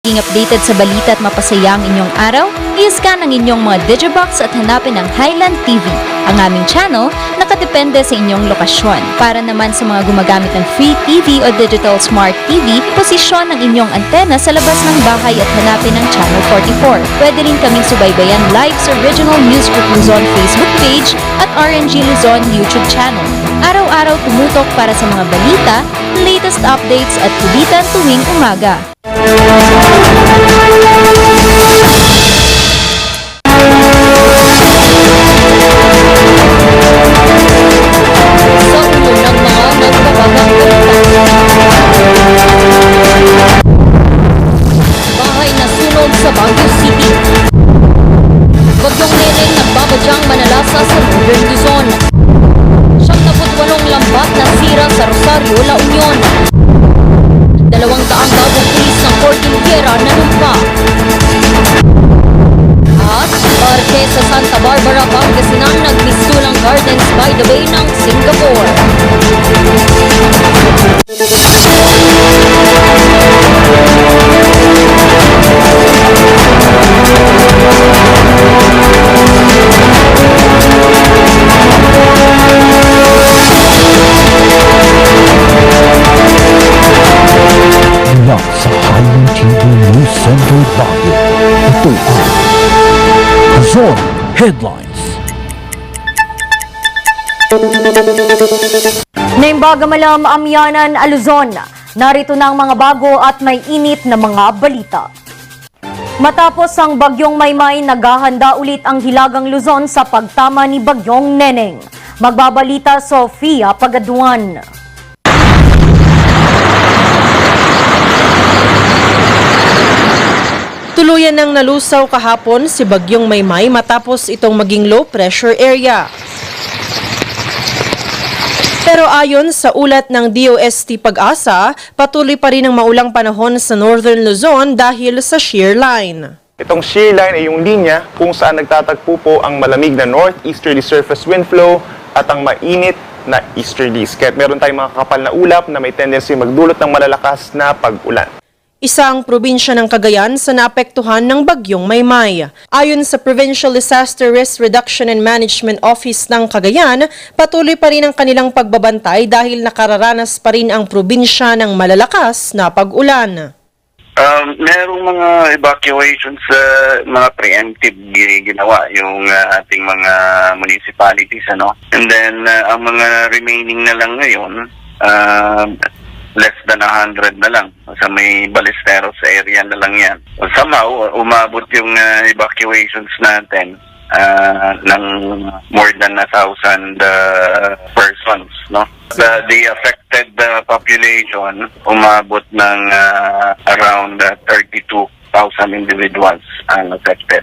Being updated sa balita at mapasaya ang inyong araw, i-scan ang inyong mga Digibox at hanapin ang Highland TV. Ang aming channel, nakadepende sa inyong lokasyon. Para naman sa mga gumagamit ng free TV o digital smart TV, posisyon ang inyong antena sa labas ng bahay at hanapin ang Channel 44. Pwede rin kaming subaybayan live sa Original News Group Luzon Facebook page at RNG Luzon YouTube channel. Araw-araw tumutok para sa mga balita, latest updates at kulitan tuwing umaga. Bahay na sunog sa Baguio City. Bagyong Neneng nagbabadyang manalasa sa Northern Luzon. 78 lambat na sira sa Rosario, La Union. 200 bagong pulis ng Cordillera nanumpa. At parke sa Santa Barbara, Pangasinan nagmistulang Gardens by the Bay ng Singapore. Mula sa Highland TV News Center Baguio, ito ang Luzon Headlines. Naimbaga malam amyanan Luzon. Narito na ang mga bago at may init na mga balita. Matapos ang Bagyong Maymay, naghahanda ulit ang Hilagang Luzon sa pagtama ni Bagyong Neneng. Magbabalita Sofia Pagaduan. Tuluyan nang nalusaw kahapon si Bagyong Maymay matapos itong maging low pressure area. Pero ayon sa ulat ng DOST Pag-asa, patuloy pa rin ang maulang panahon sa Northern Luzon dahil sa shear line. Itong shear line ay yung linya kung saan nagtatagpo po ang malamig na northeasterly surface wind flow at ang mainit na easterlies. Kaya meron tayong mga kapal na ulap na may tendency magdulot ng malalakas na pag-ulan. Isang probinsya ng Cagayan sa naapektuhan ng Bagyong Maymay. Ayon sa Provincial Disaster Risk Reduction and Management Office ng Cagayan, patuloy pa rin ang kanilang pagbabantay dahil nakararanas pa rin ang probinsya ng malalakas na pag-ulan. Merong mga evacuations sa mga preemptive ginawa yung ating mga municipalities, ano. And then ang mga remaining na lang ngayon, less than 100 na lang sa may Ballesteros area na lang yan. Somehow umabot yung evacuations natin ng more than 1,000 persons, no? The affected population umabot ng around 32,000 individuals ang affected.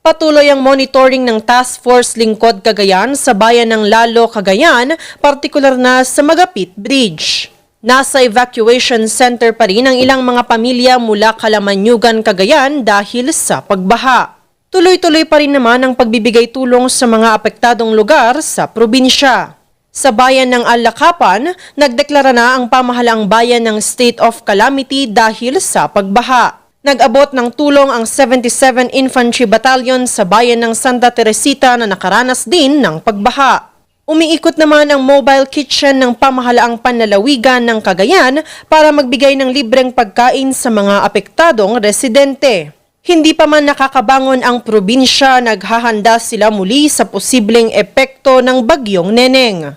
Patuloy ang monitoring ng Task Force Lingkod Cagayan sa bayan ng Lalo, Cagayan, partikular na sa Magapit Bridge. Nasa evacuation center pa rin ang ilang mga pamilya mula Kalamanyugan, Cagayan dahil sa pagbaha. Tuloy-tuloy pa rin naman ang pagbibigay tulong sa mga apektadong lugar sa probinsya. Sa bayan ng Alacapan, nagdeklara na ang pamahalaang bayan ng state of calamity dahil sa pagbaha. Nag-abot ng tulong ang 77 Infantry Battalion sa bayan ng Santa Teresita na nakaranas din ng pagbaha. Umiikot naman ang mobile kitchen ng pamahalaang panlalawigan ng Cagayan para magbigay ng libreng pagkain sa mga apektadong residente. Hindi pa man nakakabangon ang probinsya, naghahanda sila muli sa posibleng epekto ng Bagyong Neneng.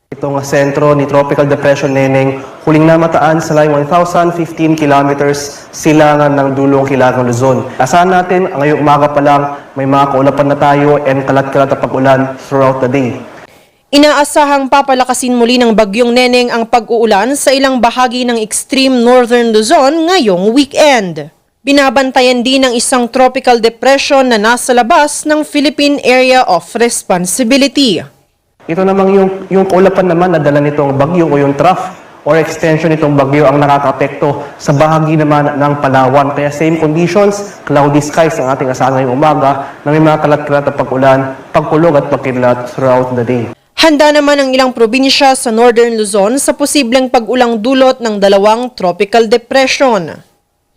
Itong sentro ni Tropical Depression Neneng, huling namataan sa line 1,015 kilometers silangan ng dulong Hilagang Luzon. Asahan natin, ngayong umaga pa lang, may mga kaulapan na tayo and kalat-kalat na pag-ulan throughout the day. Inaasahang papalakasin muli ng Bagyong Neneng ang pag-uulan sa ilang bahagi ng extreme northern Luzon ngayong weekend. Binabantayan din ng isang tropical depression na nasa labas ng Philippine Area of Responsibility. Ito namang yung kaulapan naman na dala nitong bagyo o yung trough or extension nitong bagyo ang nakaka-apekto sa bahagi naman ng Palawan. Kaya same conditions, cloudy skies ang ating asahan ngayong umaga na may mga kalat-kalat na pag-ulan, pagkulog at pagkidlat throughout the day. Handa naman ang ilang probinsya sa Northern Luzon sa posibleng pag-ulang dulot ng dalawang tropical depression.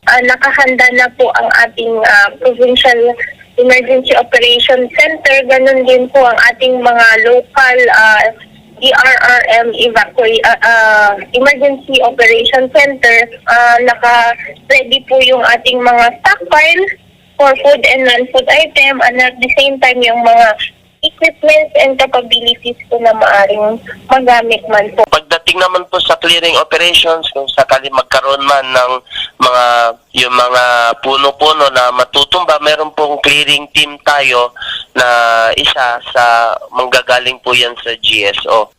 Nakahanda na po ang ating Provincial Emergency Operation Center. Ganon din po ang ating mga local DRRM Emergency Operation Center. Naka-ready po yung ating mga stockpile for food and non-food item, and at the same time yung mga equipments and capabilities po na maaring magamit man po. Pagdating naman po sa clearing operations, kung sakali magkaroon man ng yung mga puno-puno na matutumba, meron pong clearing team tayo na isa sa manggagaling po yan sa GSO.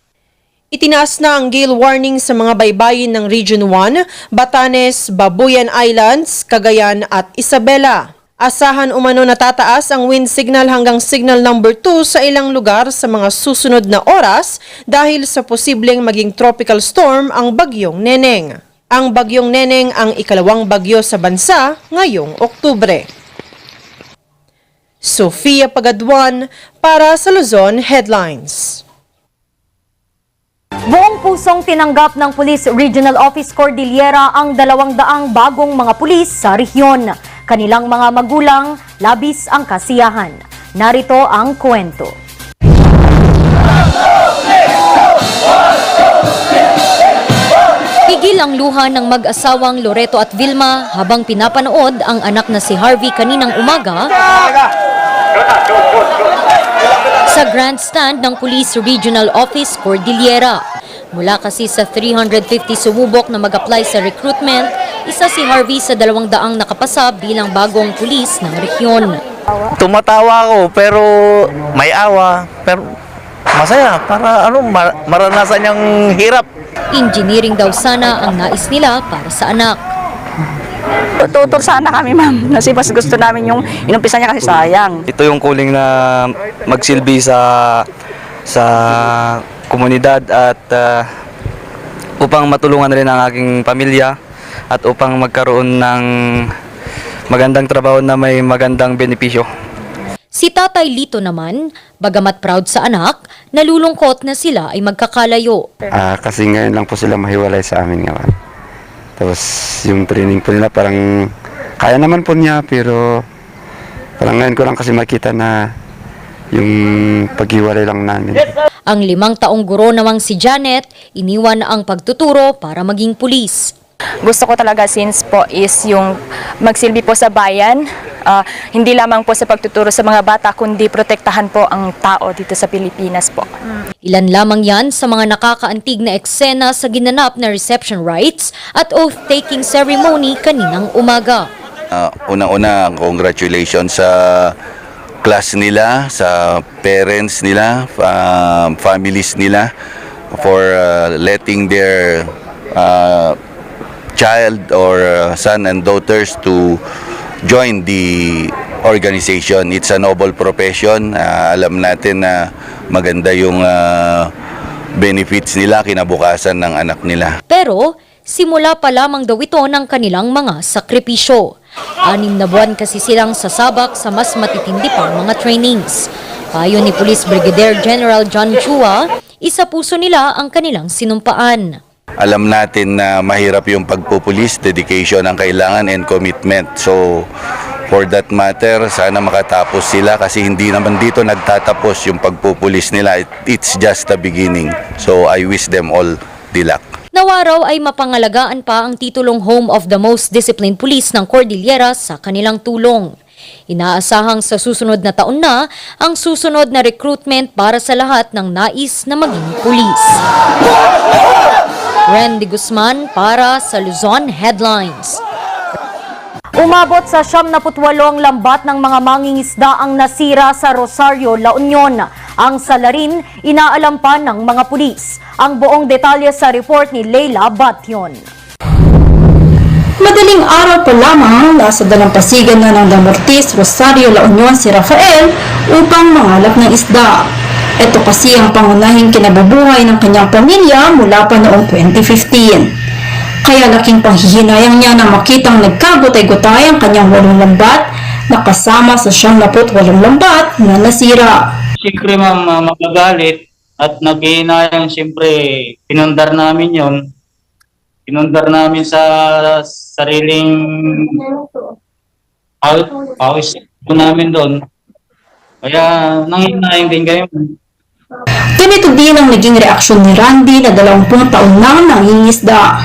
Itinaas na ang gale warning sa mga baybayin ng Region 1, Batanes, Babuyan Islands, Cagayan at Isabela. Asahan umano na tataas ang wind signal hanggang signal number 2 sa ilang lugar sa mga susunod na oras dahil sa posibleng maging tropical storm ang Bagyong Neneng. Ang Bagyong Neneng ang ikalawang bagyo sa bansa ngayong Oktubre. Sofia Pagaduan para sa Luzon Headlines. Buong pusong tinanggap ng Police Regional Office Cordillera ang 200 bagong mga pulis sa rehiyon. Kanilang mga magulang, labis ang kasiyahan. Narito ang kwento. Pigil ang luha ng mag-asawang Loreto at Vilma habang pinapanood ang anak na si Harvey kaninang umaga sa grandstand ng Police Regional Office Cordillera. Mula kasi sa 350 sumubok na mag-apply sa recruitment, isa si Harvey sa 200 nakapasa bilang bagong pulis ng rehiyon. Tumatawa ako pero may awa, pero masaya para maranasan niyang hirap. Engineering daw sana ang nais nila para sa anak. Tutor sana kami, ma'am. Kasi mas gusto namin yung inumpisa niya kasi sayang. Ito yung calling na magsilbi sa komunidad at upang matulungan rin ang aking pamilya at upang magkaroon ng magandang trabaho na may magandang benepisyo. Si Tatay Lito naman, bagamat proud sa anak, nalulungkot na sila ay magkakalayo. Kasi ngayon lang po sila mahiwalay sa amin ngayon. Tapos yung training po nila parang kaya naman po niya, pero parang ngayon ko lang kasi makita na yung paghiwalay lang namin. Ang 5 taong guro namang si Janet, iniwan ang pagtuturo para maging pulis. Gusto ko talaga since po is yung magsilbi po sa bayan, hindi lamang po sa pagtuturo sa mga bata, kundi protektahan po ang tao dito sa Pilipinas po. Ilan lamang yan sa mga nakakaantig na eksena sa ginanap na reception rites at oath-taking ceremony kaninang umaga. Unang-una, congratulations sa class nila, sa parents nila, families nila for letting their child or son and daughters to join the organization. It's a noble profession. Alam natin na maganda yung benefits nila, kinabukasan ng anak nila. Pero simula pa lamang daw ito ng kanilang mga sakripisyo. 6 na buwan kasi silang sasabak sa mas matitindi pang mga trainings. Payo ni Police Brigadier General John Chua, isa puso nila ang kanilang sinumpaan. Alam natin na mahirap yung pagpupulis, dedication ang kailangan and commitment. So for that matter, sana makatapos sila kasi hindi naman dito nagtatapos yung pagpupulis nila. It's just the beginning. So I wish them all the luck. Nawaraw ay mapangalagaan pa ang titulong Home of the Most Disciplined Police ng Cordillera sa kanilang tulong. Inaasahang sa susunod na taon na ang susunod na recruitment para sa lahat ng nais na maging pulis. Randy Guzman para sa Luzon Headlines. Umabot sa 78 lambat ng mga mangingisda ang nasira sa Rosario, La Union. Ang salarin, inaalam pa ng mga pulis. Ang buong detalye sa report ni Leila Batyon. Madaling araw pa lamang, nasa dalampasigan na ng Damortis, Rosario, La Union si Rafael upang mangalap ng isda. Ito kasi ang pangunahing kinabubuhay ng kanyang pamilya mula pa noong 2015. Kaya laking panghihinayang niya na makitang nagkagutay-gutay ang kanyang 8 lambat na kasama sa 78 lambat na nasira. Siyempre ma'am, magagalit at naghihinayang siyempre pinundar namin yon. inundar namin sa sariling pawis po namin doon. Kaya nanghihinayang din kayo. Ganito din ang naging reaksyon ni Randy na 20 taon nang nangingisda.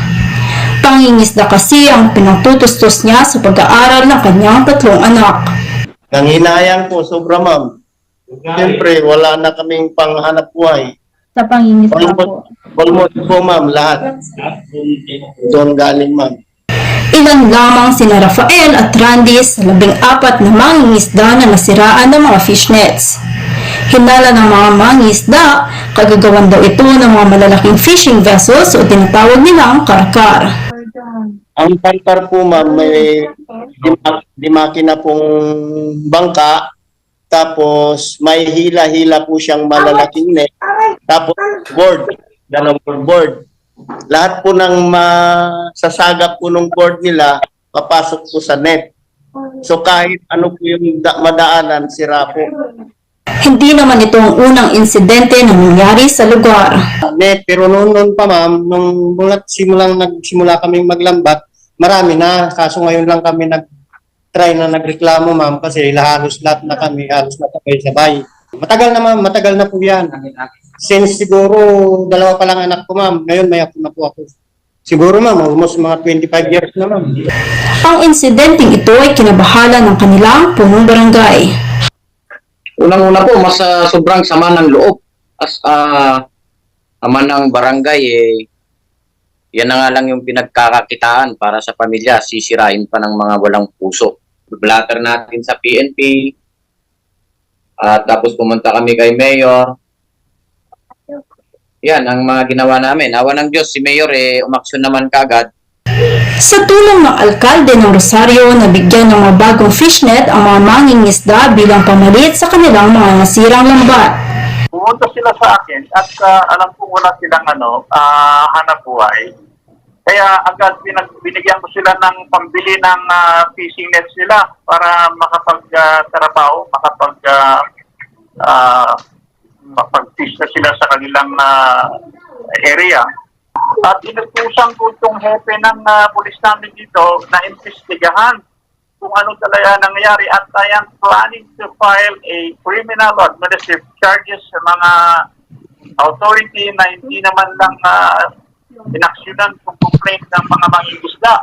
Pangingisda kasi ang pinagtutustos niya sa pag-aaral ng kanyang 3 anak. Nanghinayang po, sobra ma'am. Siyempre, wala na kaming panghanap buhay. Sa pangingisda po. Almost po ma'am, lahat. Doon galing ma'am. Ilan lamang sina Rafael at Randy sa 14 na mangingisda na nasiraan ng mga fishnets. Hinala ng mga mangingisda, kagagawan daw ito ng mga malalaking fishing vessels o tinatawag nilang karkar. Ang karkar po ma'am, may makina pong bangka, tapos may hila-hila po siyang malalaking net, tapos board, dalawang board. Lahat po ng masasagap po ng board nila, papasok po sa net. So kahit ano po yung madaanan, sira po. Hindi naman ito ang unang insidente na nangyari sa lugar. Pero noon pa ma'am, nung nagsimula kaming maglambat, marami na. Kaso ngayon lang kami nag-try na nagreklamo ma'am kasi halos lahat na kami, halos sabay. Matagal na ma'am, matagal na po yan. Since siguro 2 pa lang anak ko ma'am, ngayon may ako na po ako. Siguro ma'am, almost mga 25 years na ma'am. Ang insidenteng ito ay kinabahala ng kanilang punong barangay. Unang-una po, mas sobrang sama ng loob. As ama ng barangay, yan na nga lang yung pinagkakakitaan para sa pamilya, sisirain pa ng mga walang puso. Blatter natin sa PNP, at tapos pumunta kami kay Mayor. Yan ang mga ginawa namin. Awa ng Diyos, si Mayor umaksyon naman kagad. Sa tulong ng alkalde ng Rosario, nabigyan ng mga bagong fishnet ang mga mangingisda bilang pamalit sa kanilang mga nasirang lambat. Pumunta sila sa akin at alam ko wala silang hanap buhay. Kaya agad binigyan ko sila ng pambili ng fishing nets nila para makapag-trabaho, makapag-fish na sila sa kanilang area. At inutusan ko itong hepe ng pulis namin dito na investigahan kung ano talaga nangyari at I am planning to file a criminal or administrative charges sa mga authority na hindi naman lang inaksyonan kung complaint ng mga mangingisda.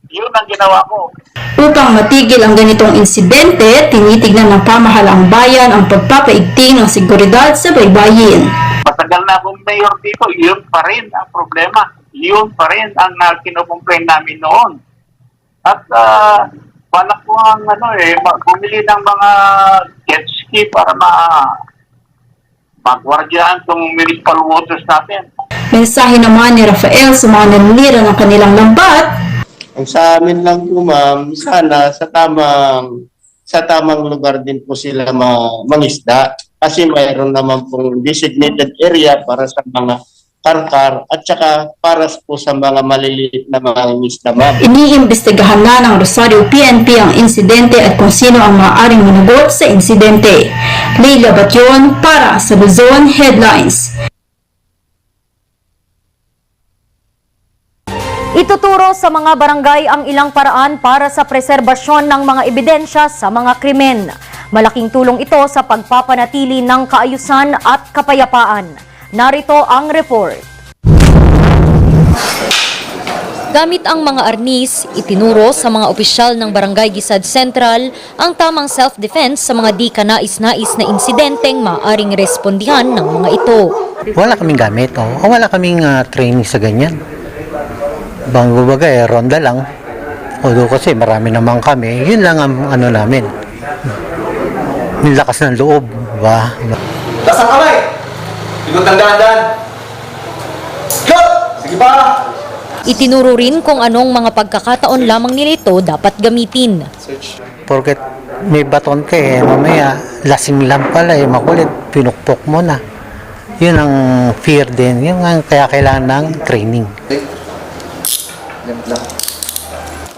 Yun ang ginawa ko. Upang matigil ang ganitong insidente, tinitignan ng pamahalaang bayan ang pagpapaigting ng seguridad sa baybayin. Matagal na akong mayor dito, yun pa rin ang problema. Yun pa rin ang kinocomplain namin noon. At balak ko ang bumili ng mga jet ski para magwardyahan itong municipal waters natin. Mensahe naman ni Rafael sa mga nanira ng kanilang lambat. Ang sa amin lang po ma'am, sana sa tamang lugar din po sila mangisda. Kasi mayroon naman pong designated area para sa mga karkar at saka para po sa mga maliliit na mga isda ma'am. Iniimbestigahan na ng Rosario PNP ang insidente at kung sino ang maaaring managot sa insidente. Leila Batyon para sa Luzon Headlines. Ituturo sa mga barangay ang ilang paraan para sa preserbasyon ng mga ebidensya sa mga krimen. Malaking tulong ito sa pagpapanatili ng kaayusan at kapayapaan. Narito ang report. Gamit ang mga arnis, itinuro sa mga opisyal ng Barangay Gisad Central ang tamang self-defense sa mga di kanais-nais na insidenteng maaring respondihan ng mga ito. Wala kaming gamit, wala kaming training sa ganyan. Bagay, ronda lang. Although kasi marami naman kami, yun lang ang namin. Yung lakas ng loob, ba? Taas ang kamay! Ikot ng dahan-dahan! Ikot! Sige pa! Itinuro rin kung anong mga pagkakataon lamang nilito dapat gamitin. Porket may baton ka mamaya lasing lang pala makulit, pinukpok mo na. Yun ang fear din, yun ang kaya kailangan ng training.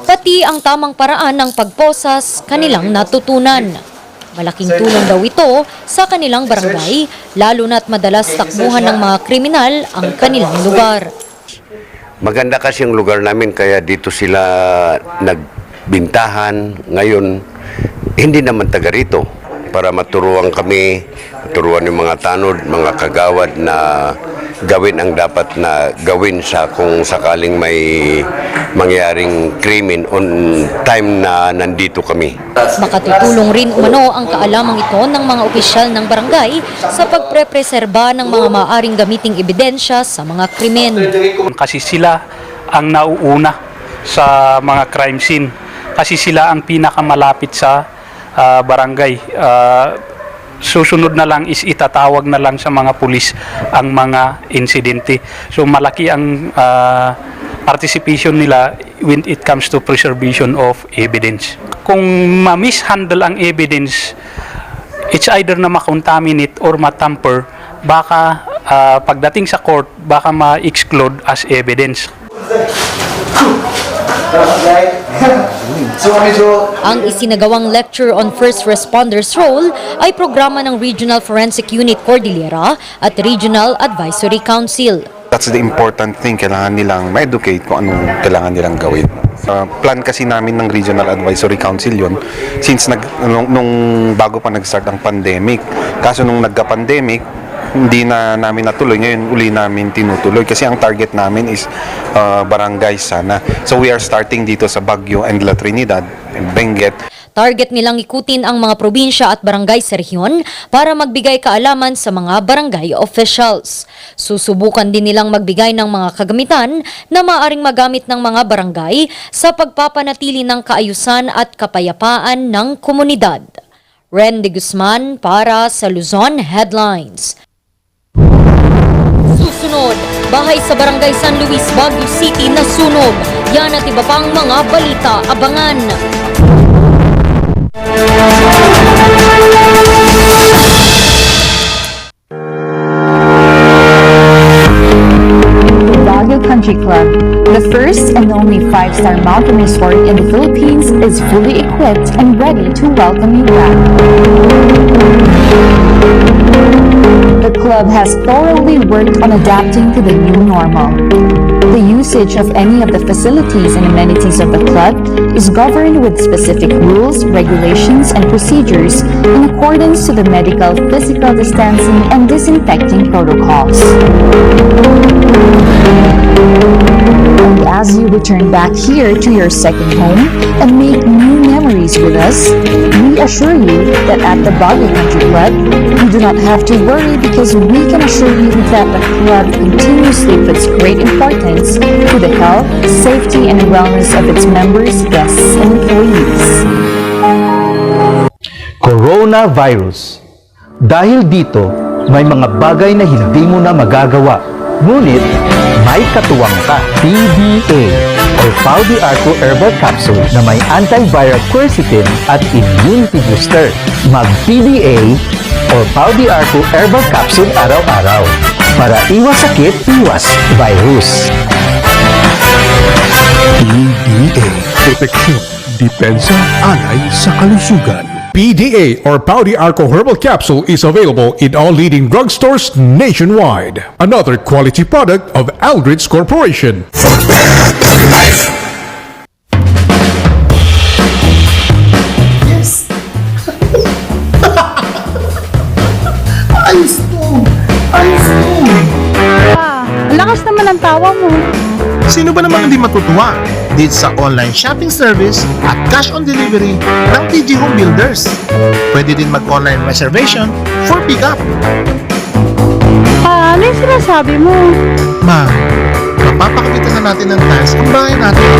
Pati ang tamang paraan ng pagposas kanilang natutunan. Malaking tulong daw ito sa kanilang barangay, lalo na't madalas takbuhan ng mga kriminal ang kanilang lugar. Maganda kasi yung lugar namin kaya dito sila nagbintahan. Ngayon, hindi naman taga rito para maturuan kami, maturuan yung mga tanod, mga kagawad na gawin ang dapat na gawin sa kung sakaling may mangyaring krimen on time na nandito kami. Makatutulong rin umano ang kaalamang ito ng mga opisyal ng barangay sa pagprepreserba ng mga maaring gamiting ebidensya sa mga krimen. Kasi sila ang nauuna sa mga crime scene. Kasi sila ang pinakamalapit sa barangay. Susunod na lang is itatawag na lang sa mga pulis ang mga insidente. So malaki ang participation nila when it comes to preservation of evidence. Kung ma-mishandle ang evidence, it's either na ma-contaminate or ma-tamper, baka pagdating sa court, baka ma-exclude as evidence. Ang isinagawang lecture on first responders role ay programa ng Regional Forensic Unit Cordillera at Regional Advisory Council. That's the important thing. Kailangan nilang ma-educate kung anong kailangan nilang gawin. Plan kasi namin ng Regional Advisory Council yon since nung bago pa nag-start ang pandemic. Kaso nung nagka-pandemic, hindi na namin natuloy. Ngayon, uli namin tinutuloy. Kasi ang target namin is barangay sana. So we are starting dito sa Baguio and La Trinidad and Benguet. Target nilang ikutin ang mga probinsya at barangay sa rehiyon para magbigay kaalaman sa mga barangay officials. Susubukan din nilang magbigay ng mga kagamitan na maaring magamit ng mga barangay sa pagpapanatili ng kaayusan at kapayapaan ng komunidad. Ren de Guzman para sa Luzon Headlines. Susunod, bahay sa Barangay San Luis, Baguio City na sunog. Yan at iba pang mga balita, abangan. Baguio Country Club, the first and only 5-star mountain resort in the Philippines, is fully equipped and ready to welcome you back. The club has thoroughly worked on adapting to the new normal. The usage of any of the facilities and amenities of the club is governed with specific rules, regulations, and procedures in accordance to the medical, physical distancing, and disinfecting protocols. And as you return back here to your second home and make new memories with us, we assure you that at the Baguio Country Club, you do not have to worry because we can assure you that the club continuously puts great importance to the health, safety, and wellness of its members, guests, and employees. Coronavirus. Dahil dito, may mga bagay na hindi mo na magagawa. Ngunit, may katuwang ka. PDA or Pau de Arco Herbal Capsule na may antiviral quercetin at immunity booster. Mag-PDA or Pau de Arco Herbal Capsule araw-araw. Para iwas sakit, iwas virus. PDA. Proteksyon, depensa, alay sa kalusugan. PDA or Pau de Arco Herbal Capsule is available in all leading drugstores nationwide. Another quality product of Aldrich Corporation. Yes! Ayos to! Ayos to! Ang lakas naman ang tawa mo. Sino ba namang hindi matutuwa dito sa online shopping service at cash on delivery ng TG Home Builders? Pwede din mag-online reservation for pickup. Ano yung sinasabi mo? Ma, mapapakabitan na natin ng tiles ang bahay natin.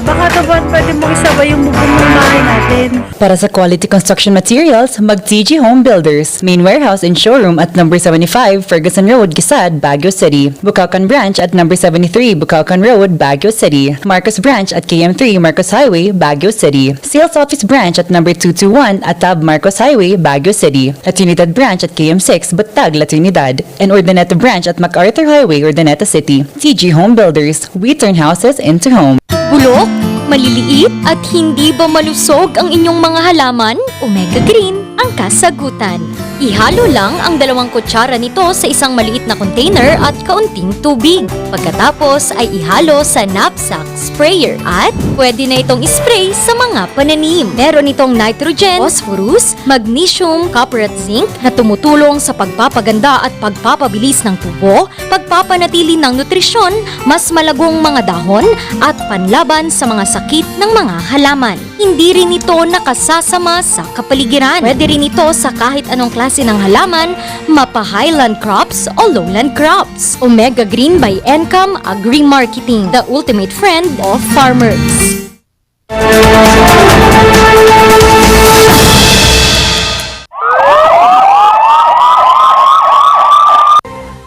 Baka naman pwede mo isabay yung bubong ng bahay natin. Para sa quality construction materials, mag-TG Home Builders. Main warehouse and showroom at number 75 Ferguson Road, Gisad, Baguio City. Bukakan Branch at number 73 Bukakan Road, Baguio City. Marcos Branch at KM3 Marcos Highway, Baguio City. Sales Office Branch at number 221 Atab Marcos Highway, Baguio City. La Trinidad Branch at KM6 Batag, La Trinidad. And Urdaneta Branch at MacArthur Highway, Urdaneta City. TG Home Builders. We turn houses into homes. Bulok, maliliit at hindi ba malusog ang inyong mga halaman? Omega Green ang kasagutan. Ihalo lang ang 2 kutsara nito sa isang maliit na container at kaunting tubig. Pagkatapos ay ihalo sa knapsack sprayer at pwede na itong ispray sa mga pananim. Meron itong nitrogen, phosphorus, magnesium, copper at zinc na tumutulong sa pagpapaganda at pagpapabilis ng tubo, pagpapanatili ng nutrisyon, mas malagong mga dahon at panlaban sa mga sakit ng mga halaman. Hindi rin ito nakasasama sa kapaligiran. Pwede rin ito sa kahit anong klase ng halaman, mapa highland crops o lowland crops. Omega Green by Encam Agri-Marketing, the ultimate friend of farmers.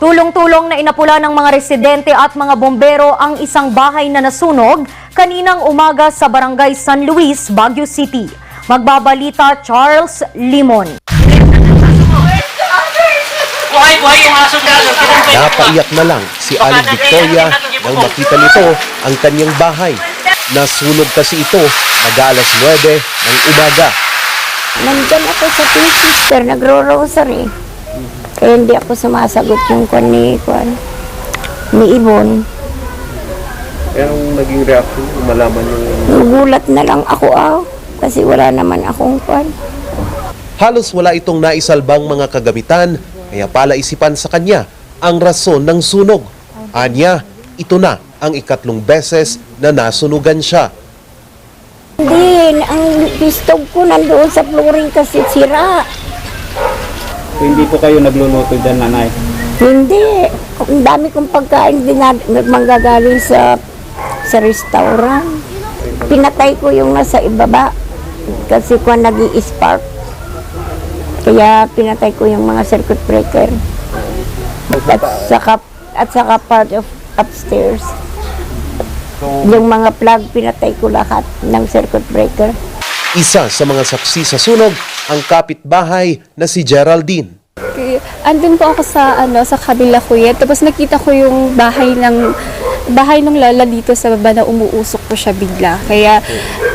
Tulong-tulong na inapula ng mga residente at mga bombero ang isang bahay na nasunog kaninang umaga sa Barangay San Luis, Baguio City. Magbabalita Charles Limon. Napaiyak na lang si Aling Victoria nang makita nito ang kanyang bahay. Nasunog kasi ito mag-alas 9 ng umaga. Nandyan ako sa Twin Sister, nagro-rosary. Kaya hindi ako sumasagot yung ni Ibon. Anong naging reaction kung malaman yung... Nagulat na lang ako kasi wala naman akong Halos wala itong naisalbang mga kagamitan, kaya palaisipan sa kanya ang rason ng sunog. Anya, ito na ang 3 beses na nasunugan siya. Hindi, ang pistog ko nandoon sa flooring kasi sira. Hindi po kayo nagluluto dyan, nanay? Hindi, ang dami kong pagkain din manggagaling sa restaurant. Pinatay ko yung nasa ibaba kasi kung nag-i-spark. Kaya pinatay ko yung mga circuit breaker. At saka part of upstairs. Yung mga plug, pinatay ko lahat ng circuit breaker. Isa sa mga saksi sa sunog, ang kapitbahay na si Geraldine. Andun po ako sa kabila kuya. Tapos nakita ko yung bahay ng lala dito sa baba na umuusok po siya bigla. Kaya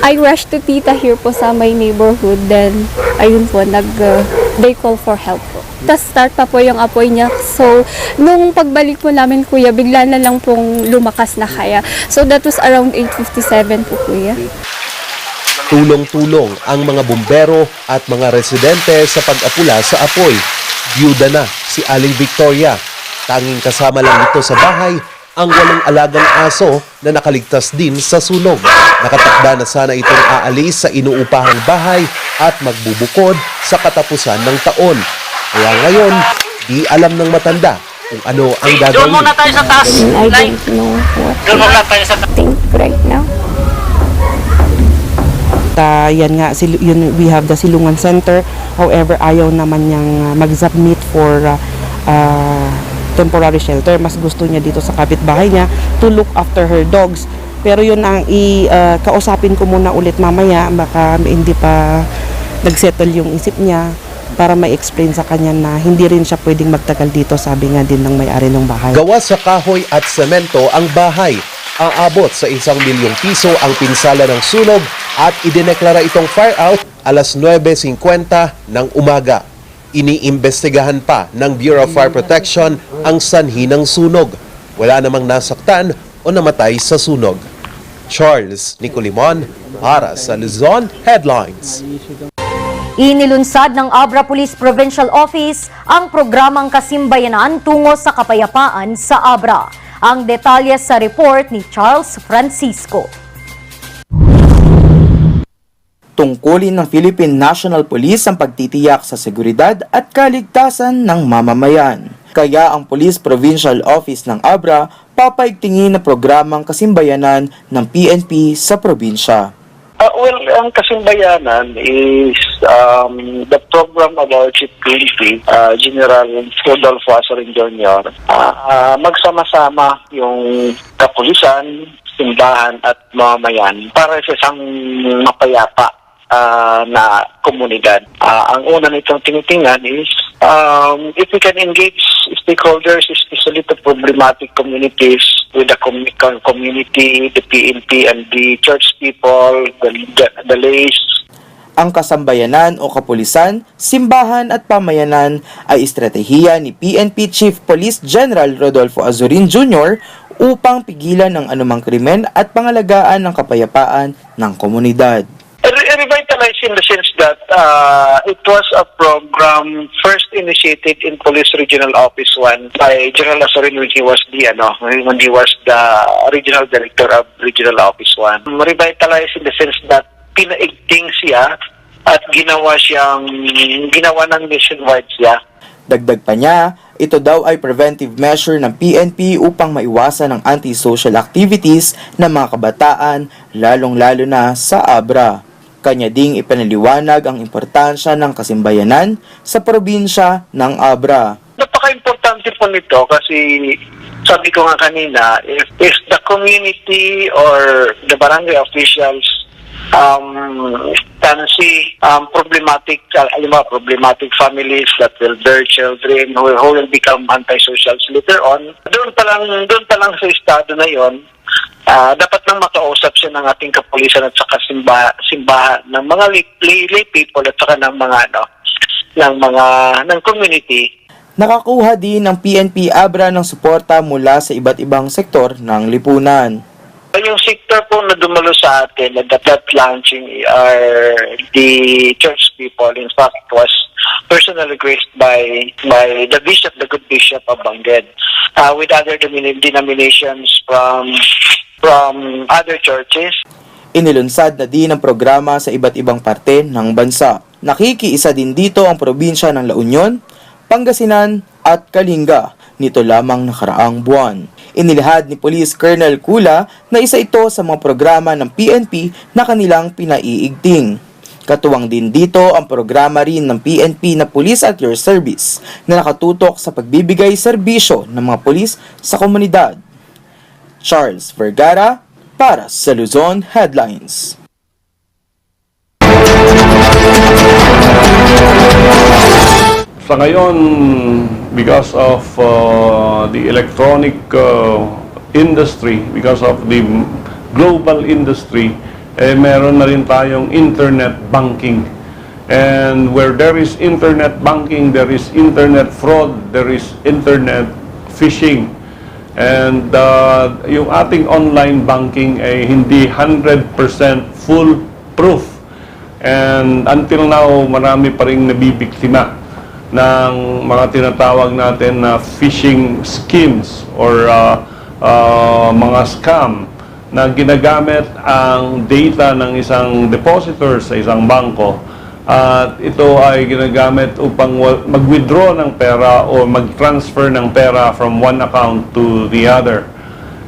I rushed to tita here po sa my neighborhood. Then ayun po, they call for help po. Tapos start pa po yung apoy niya. So nung pagbalik po namin kuya, bigla na lang pong lumakas na kaya. So that was around 8:57 po kuya. Tulong-tulong ang mga bumbero at mga residente sa pag-apula sa apoy. Byuda na si Aling Victoria. Tanging kasama lang nito sa bahay ang walang alagang aso na nakaligtas din sa sunog. Nakatakda na sana itong aalis sa inuupahang bahay at magbubukod sa katapusan ng taon. Kaya ngayon, di alam ng matanda kung ano ang gagawin. Doon muna tayo sa taas. I don't know what to think right now. Yan nga, we have the Silungan Center. However, ayaw naman niyang mag-submit for temporary shelter. Mas gusto niya dito sa kapitbahay niya to look after her dogs. Pero yun ang kausapin ko muna ulit mamaya. Baka hindi pa nagsettle yung isip niya para ma-explain sa kanya na hindi rin siya pwedeng magtagal dito, sabi nga din ng may-ari ng bahay. Gawa sa kahoy at semento ang bahay. Aabot sa 1 milyong piso ang pinsala ng sunog at idineklara itong fire out alas 9:50 ng umaga. Iniimbestigahan pa ng Bureau of Fire Protection ang sanhi ng sunog. Wala namang nasaktan o namatay sa sunog. Charles Nicolimon para sa Luzon Headlines. Inilunsad ng Abra Police Provincial Office ang programang Kasimbayanan tungo sa kapayapaan sa Abra. Ang detalye sa report ni Charles Francisco. Tungkulin ng Philippine National Police ang pagtitiyak sa seguridad at kaligtasan ng mamamayan. Kaya ang Police Provincial Office ng Abra papaigtingin na programang Kasimbayanan ng PNP sa probinsya. Ang Kasimbayanan is the program of our Chief PNP, General Rodolfo Azarin Jr. Magsama-sama yung kapulisan, simbahan at mamamayan para sa isang mapayapa na komunidad. Ang una nitong tinitingnan is if we can engage stakeholders, especially the problematic communities with the community, the PNP and the church people, the lays. Ang kasambayanan o kapulisan, simbahan at pamayanan ay estratehiya ni PNP Chief Police General Rodolfo Azurin Jr. upang pigilan ang anumang krimen at pangalagaan ng kapayapaan ng komunidad. Revitalized in the sense that it was a program first initiated in Police Regional Office 1 by General Azurin when he was the Regional Director of Regional Office 1. Revitalized in the sense that pinaigting siya at ginawa ng nationwide siya. Dagdag pa niya, ito daw ay preventive measure ng PNP upang maiwasan ang antisocial activities ng mga kabataan, lalong-lalo na sa Abra. Kanya ding ipinaliwanag ang importansya ng kasimbayanan sa probinsya ng Abra. Napaka-importante po nito kasi sabi ko nga kanina, if the community or the barangay officials can see problematic families that will bear children who will become antisocials later on, doon pa lang sa estado na yon, dapat nang makausap siya ng ating kapulisan at saka simbahan ng mga lay people at saka ng community. Nakakuha din ng PNP Abra ng suporta mula sa iba't ibang sektor ng lipunan. Yung sector po na dumalo sa atin at that launching are the church people. In fact, it was personally graced by the bishop, the good bishop of Bangged, with other denominations from other churches. Inilunsad na din ang programa sa iba't ibang parte ng bansa. Nakikiisa din dito ang probinsya ng La Union, Pangasinan at Kalinga nito lamang nakaraang buwan. Inilahad ni Police Colonel Kula na isa ito sa mga programa ng PNP na kanilang pinaiigting. Katuwang din dito ang programa rin ng PNP na Police at Your Service na nakatutok sa pagbibigay serbisyo ng mga pulis sa komunidad. Charles Vergara para sa Luzon Headlines. Sa ngayon, because of the electronic industry, because of the global industry, meron na rin tayong internet banking. And where there is internet banking, there is internet fraud, there is internet phishing. And yung ating online banking ay hindi 100% foolproof. And until now, marami pa rin nabibiktima ng mga tinatawag natin na phishing schemes or mga scam na ginagamit ang data ng isang depositor sa isang bangko at ito ay ginagamit upang mag-withdraw ng pera o mag-transfer ng pera from one account to the other.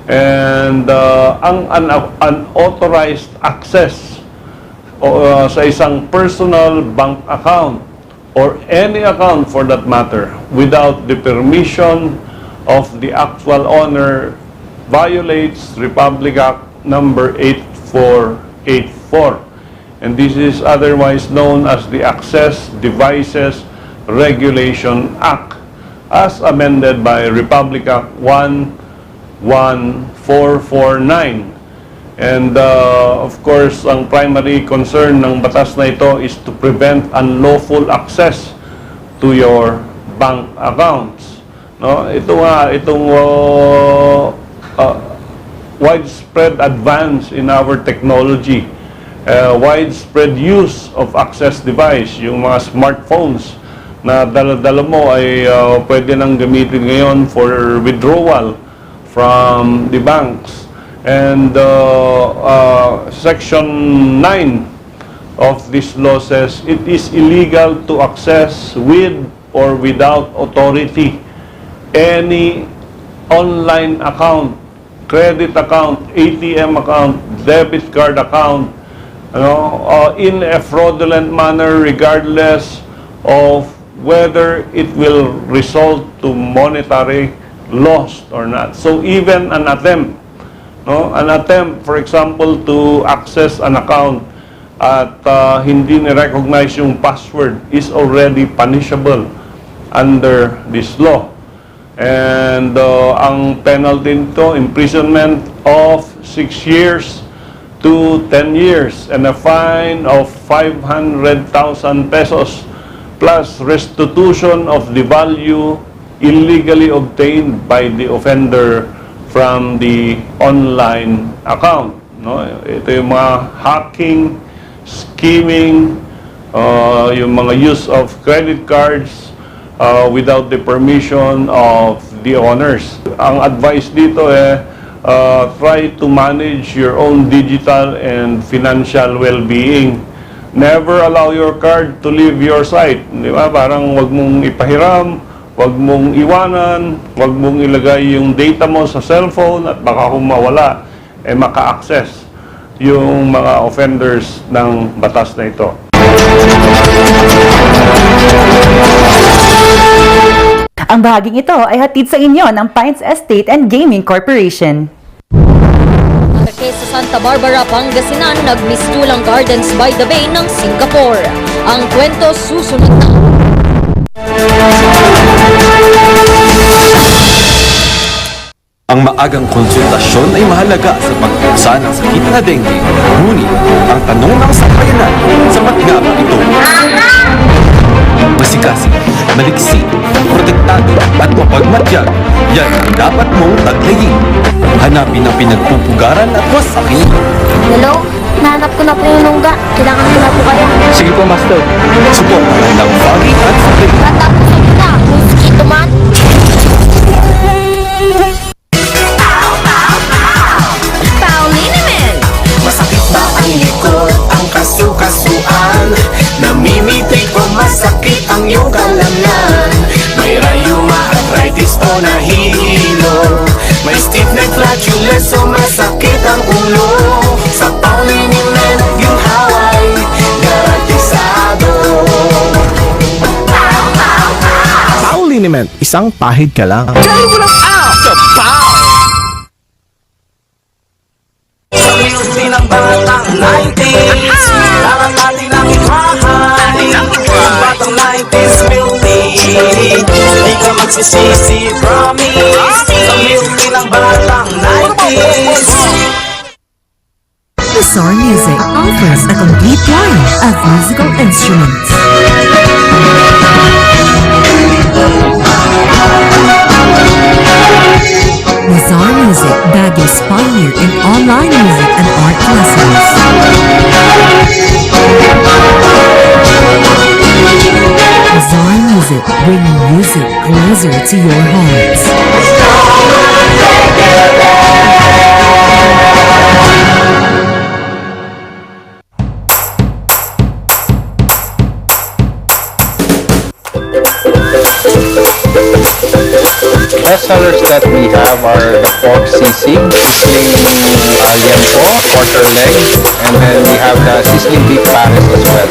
And ang unauthorized access sa isang personal bank account or any account for that matter, without the permission of the actual owner, violates Republic Act number 8484. And this is otherwise known as the Access Devices Regulation Act, as amended by Republic Act 11449. And of course, ang primary concern ng batas na ito is to prevent unlawful access to your bank accounts. No, itong widespread advance in our technology, widespread use of access device, yung mga smartphones na dala-dala mo ay pwede nang gamitin ngayon for withdrawal from the banks. And Section 9 of this law says it is illegal to access with or without authority any online account, credit account, ATM account, debit card account, in a fraudulent manner regardless of whether it will result to monetary loss or not. So even an attempt, for example, to access an account at hindi ni-recognize yung password is already punishable under this law. And ang penalty nito, imprisonment of 6 years to 10 years and a fine of 500,000 pesos plus restitution of the value illegally obtained by the offender from the online account. No? Ito yung mga hacking, scheming, yung mga use of credit cards without the permission of the owners. Ang advice dito try to manage your own digital and financial well-being. Never allow your card to leave your site. Di ba? Parang wag mong ipahiram, wag mong iwanan, wag mong ilagay yung data mo sa cellphone at baka kung mawala, maka-access yung mga offenders ng batas na ito. Ang bahaging ito ay hatid sa inyo ng Pines Estate and Gaming Corporation. Sa Santa Barbara, Pangasinan, nagmistulang Gardens by the Bay ng Singapore. Ang kwento susunod na. Ang maagang konsultasyon ay mahalaga sa pagpigsa ng sakit na dengue. Ngunit, ang tanong ng sambayanan, sapat nga ba ito? Masikasi, maliksi, protektado at mapagmatyag, yan ang dapat mong taglayin. Hanapin ang pinagpupugaran at wasakin. Hello? Nahanap ko na po yung lungga. Kailangan ko na po kayo. Sige po, Master. Suportahan ng Foggy at Foggy. Tapos na, mosquito man. Paulinimen! Masakit ba ang likod, ang kasu-kasuan? Namimitig o masakit ang iyong kalamnan? May rayuma, arthritis o nahihilo? May stiff neck, flatulence o masakit ang ulo? Sa Paulinimen, yung haway, garantisado. Paulinimen, isang pahid ka lang. Try mo lang out sa Pau! Sa milk ng batang 90s, kailangan natin ang imahay. Ang batang 90s milk tea, di ka magsisisi, promise. Sa milk ng batang 90s. Bizarre Music offers a complete line of musical instruments. Bizarre Music, Baguio's pioneer in online music and art lessons. Bizarre Music, bringing music closer to your hearts. Best sellers that we have are the pork sisig, sizzling liempo, quarter leg, and then we have the sizzling beef pares as well.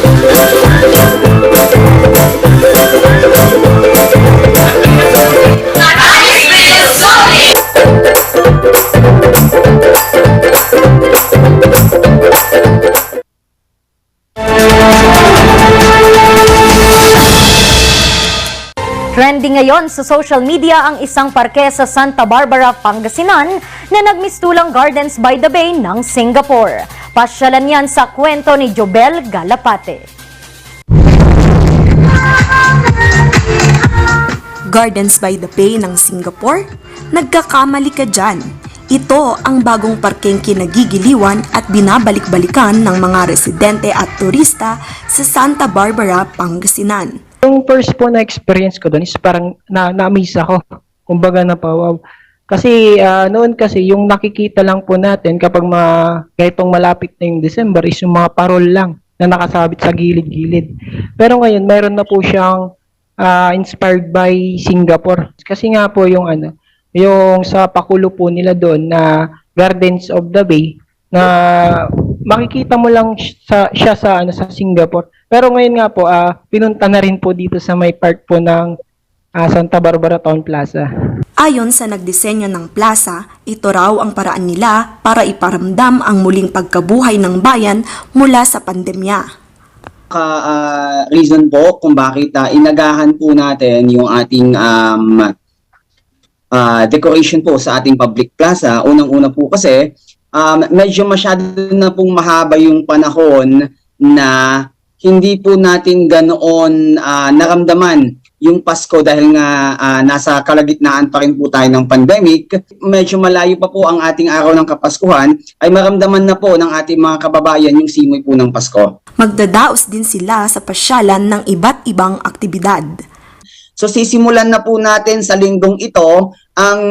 Trending ngayon sa social media ang isang parke sa Santa Barbara, Pangasinan na nagmistulang Gardens by the Bay ng Singapore. Pasyalan yan sa kwento ni Jobel Galapate. Gardens by the Bay ng Singapore? Nagkakamali ka dyan. Ito ang bagong parkeng kinagigiliwan at binabalik-balikan ng mga residente at turista sa Santa Barbara, Pangasinan. Yung first po na experience ko doon is parang na-amaze ako. Kumbaga napawaw. Kasi noon kasi yung nakikita lang po natin kapag ganitong malapit na yung December is yung mga parol lang na nakasabit sa gilid-gilid. Pero ngayon mayroon na po siyang inspired by Singapore. Kasi nga po yung yung sa pakulo po nila doon na Gardens of the Bay na makikita mo lang siya sa Singapore. Pero ngayon nga po, pinunta na rin po dito sa may part po ng Santa Barbara Town Plaza. Ayon sa nagdisenyo ng plaza, ito raw ang paraan nila para iparamdam ang muling pagkabuhay ng bayan mula sa pandemya. Reason po kung bakit inagahan po natin yung ating decoration po sa ating public plaza. Unang-una po kasi medyo masyado na pong mahaba yung panahon na hindi po natin ganoon naramdaman yung Pasko dahil nga nasa kalagitnaan pa rin po tayo ng pandemic. Medyo malayo pa po ang ating araw ng Kapaskuhan, ay maramdaman na po ng ating mga kababayan yung simoy po ng Pasko. Magdadaos din sila sa pasyalan ng iba't ibang aktibidad. So sisimulan na po natin sa linggong ito ang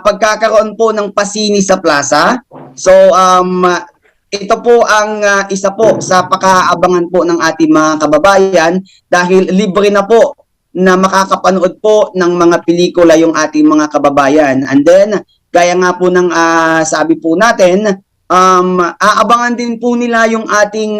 pagkakaroon po ng pasini sa plaza. So ito po ang isa po sa pakaabangan po ng ating mga kababayan dahil libre na po na makakapanood po ng mga pelikula yung ating mga kababayan. And then, gaya nga po ng sabi po natin, aabangan din po nila yung ating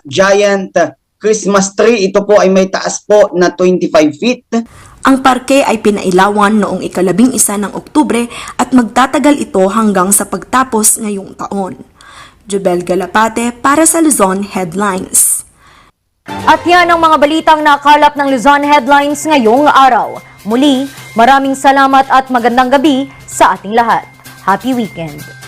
giant Christmas tree. Ito po ay may taas po na 25 feet. Ang parke ay pinailawan noong 11 ng Oktubre at magtatagal ito hanggang sa pagtapos ngayong taon. Jubel Galapate para sa Luzon Headlines. At yan ang mga balitang nakalap ng Luzon Headlines ngayong araw. Muli, maraming salamat at magandang gabi sa ating lahat. Happy weekend!